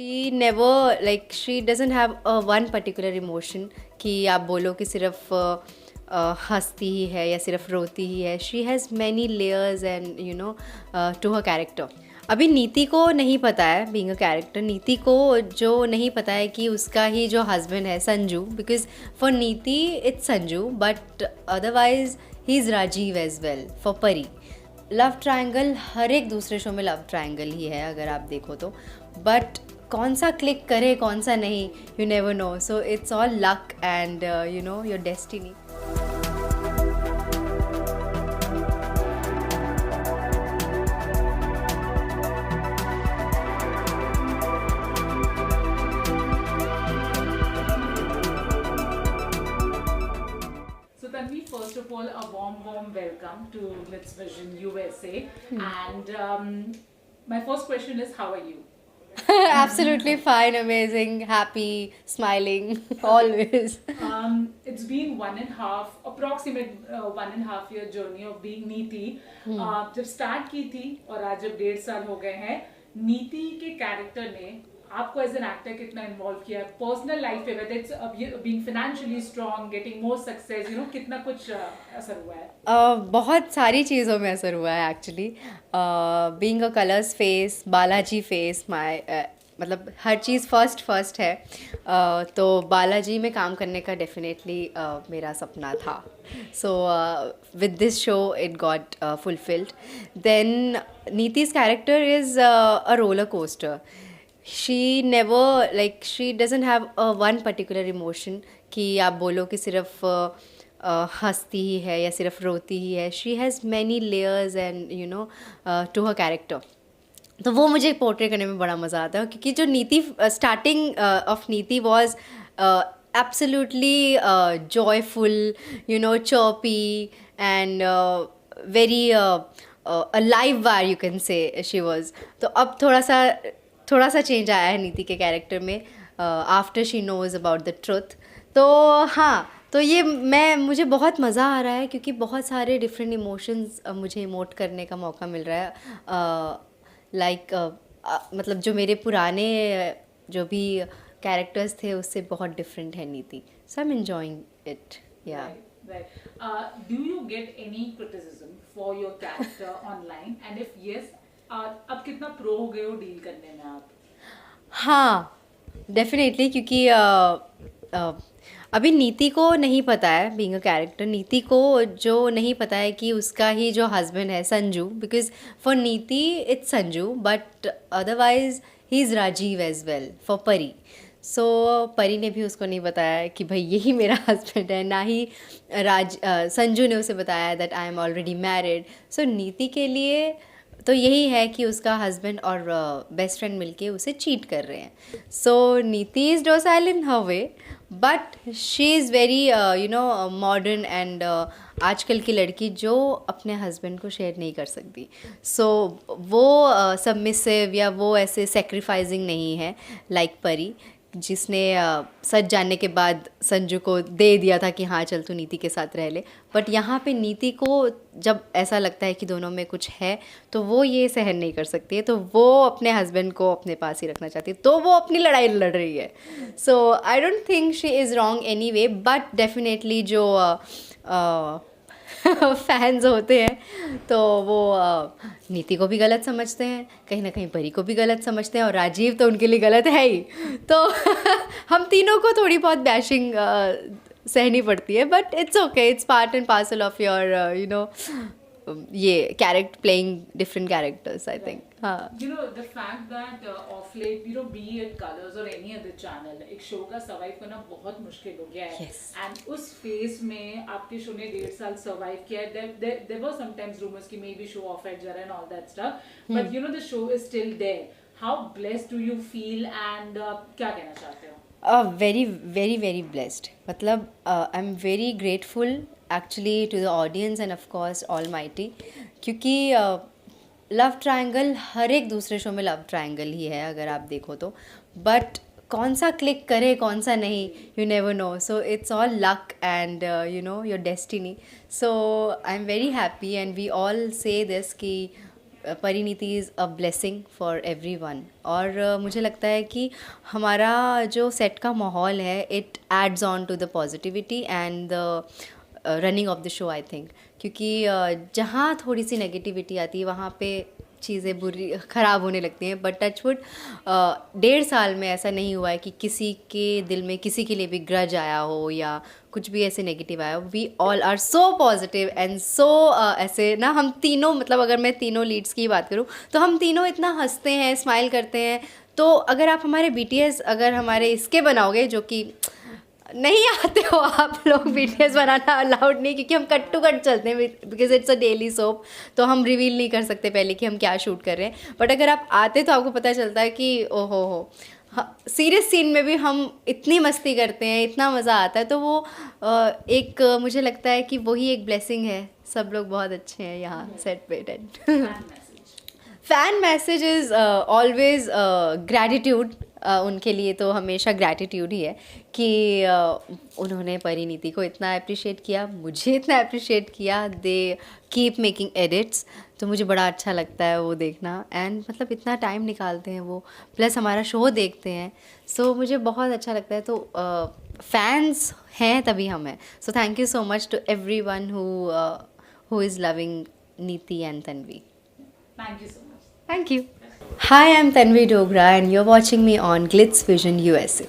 She never like she doesn't have one particular emotion कि आप बोलो कि सिर्फ हंसती ही है या सिर्फ रोती ही है. She has many layers and to her character. अभी नीति को नहीं पता है बीइंग अ कैरेक्टर. नीति को जो नहीं पता है कि उसका ही जो हस्बैंड है Sanju, because for Neeti it's Sanju but otherwise he is Rajeev as well for Pari. Love triangle हर एक दूसरे शो में लव ट्रायंगल ही है अगर आप देखो तो, बट कौन सा क्लिक करे कौन सा नहीं, you never know. So it's all luck and your destiny. So Tanvi, first of all, a warm welcome to Miss Vision USA. And my first question is, how are you? Absolutely fine, amazing, happy, smiling, always. It's been approximate 1.5 year journey of being नीति. जब start की थी और आज जब 1.5 साल हो गए हैं, नीति के कैरेक्टर ने आपको एज एन एक्टर कितना इन्वॉल्व किया है पर्सनल लाइफ पे, whether it's being financially strong, getting more success, कितना कुछ असर हुआ है? बहुत सारी चीज़ों में असर हुआ है actually. Being a colours face, Balaji face, my मतलब हर चीज़ फर्स्ट है. तो बालाजी में काम करने का डेफिनेटली मेरा सपना था. So with this show it got fulfilled. Then Niti's character is a roller coaster. She never like she doesn't have one particular emotion कि आप बोलो कि सिर्फ हंसती ही है या सिर्फ रोती ही है. She has many layers and to her character. तो वो मुझे पोर्ट्रे करने में बड़ा मज़ा आता है क्योंकि जो नीति स्टार्टिंग ऑफ नीति was absolutely joyful, chirpy and very live wire you can say she was. तो अब थोड़ा सा चेंज आया है नीति के कैरेक्टर में after she knows about the truth. तो हाँ, तो ये मुझे बहुत मज़ा आ रहा है क्योंकि बहुत सारे डिफरेंट इमोशंस मुझे इमोट करने का मौका मिल रहा है. लाइक मतलब जो मेरे पुराने जो भी कैरेक्टर्स थे उससे बहुत डिफरेंट है नीति. सो आई एम एंजॉइंग इट. या Right. Do you get any criticism for your character online? And if yes, अब कितना प्रो हो गए हो डील करने में आप? हाँ, डेफिनेटली क्योंकि अभी नीति को नहीं पता है बीइंग अ कैरेक्टर. नीति को जो नहीं पता है कि उसका ही जो हस्बैंड है Sanju, because for Neeti it's Sanju but otherwise he is Rajeev as well for Pari. So परी ने भी उसको नहीं बताया कि भाई यही मेरा हस्बैंड है, ना ही संजू ने उसे बताया that I am already married. So Niti के लिए तो यही है कि उसका हस्बैंड और बेस्ट फ्रेंड मिलके उसे चीट कर रहे हैं. सो नीति is docile in her way but she is very modern and आजकल की लड़की जो अपने हस्बैंड को शेयर नहीं कर सकती. सो वो सबमिसिव या वो ऐसे सेक्रीफाइसिंग नहीं है लाइक परी, जिसने सच जानने के बाद संजू को दे दिया था कि हाँ चल तू नीति के साथ रह ले. बट यहाँ पे नीति को जब ऐसा लगता है कि दोनों में कुछ है तो वो ये सहन नहीं कर सकती है, तो वो अपने हस्बैंड को अपने पास ही रखना चाहती है, तो वो अपनी लड़ाई लड़ रही है. So I don't think she is wrong anyway, but definitely जो फैंस होते हैं तो वो नीति को भी गलत समझते हैं, कहीं ना कहीं परी को भी गलत समझते हैं और राजीव तो उनके लिए गलत है ही. तो हम तीनों को थोड़ी बहुत बैशिंग सहनी पड़ती है but it's okay, it's part and parcel of your ये character playing different characters I think. हाँ, The fact that of late, be it Colors or any other channel, एक शो का सर्वाइव करना बहुत मुश्किल हो गया है. Yes. एंड उस फेज में आपके शो ने 1.5 साल सर्वाइव किया है. There were sometimes rumors कि maybe show off at Jara and all that stuff, but the show is still there. How blessed do you feel and क्या कहना चाहते हो? Very very very blessed. मतलब I am very grateful actually to the audience and of course almighty, क्योंकि love triangle हर एक दूसरे show में लव ट्रायंगल ही है अगर आप देखो तो, बट कौन सा क्लिक करे कौन सा नहीं, you never know. So it's all luck and your destiny. So I am very happy and we all say this कि Parineeti is a blessing for everyone. और मुझे लगता है कि हमारा जो सेट का माहौल है it adds on to the positivity and the running of the show I think, क्योंकि जहाँ थोड़ी सी नेगेटिविटी आती है वहाँ पे चीज़ें बुरी ख़राब होने लगती हैं। बट टचवुड 1.5 साल में ऐसा नहीं हुआ है कि किसी के दिल में किसी के लिए भी ग्रज आया हो या कुछ भी ऐसे नेगेटिव आया हो। We all are so positive and so ऐसे ना, हम तीनों, मतलब अगर मैं तीनों लीड्स की बात करूँ तो हम तीनों इतना हंसते हैं, स्माइल करते हैं। तो अगर आप हमारे BTS अगर हमारे इसके बनाओगे, जो कि नहीं आते हो आप लोग BTS बनाना अलाउड नहीं, क्योंकि हम कट टू कट चलते हैं because it's a daily soap, तो हम रिवील नहीं कर सकते पहले कि हम क्या शूट कर रहे हैं। बट अगर आप आते तो आपको पता चलता है कि ओहो हो, सीरियस सीन में भी हम इतनी मस्ती करते हैं, इतना मज़ा आता है। तो वो एक मुझे लगता है कि वही एक ब्लेसिंग है। सब लोग बहुत अच्छे हैं यहाँ सेट पे। Fan message is always gratitude. उनके लिए तो हमेशा ग्रैटिट्यूड ही है कि उन्होंने परिणीति को इतना अप्रिशिएट किया, मुझे इतना अप्रिशिएट किया। दे कीप मेकिंग एडिट्स, तो मुझे बड़ा अच्छा लगता है वो देखना। एंड मतलब इतना टाइम निकालते हैं वो, प्लस हमारा शो देखते हैं, सो मुझे बहुत अच्छा लगता है। तो फैंस हैं तभी हम हैं। So thank you so much to everyone who is loving Neeti and Tanvi. Thank you so much. Thank you. Hi, I'm Tanvi Dogra and you're watching me on Glitz Vision USA.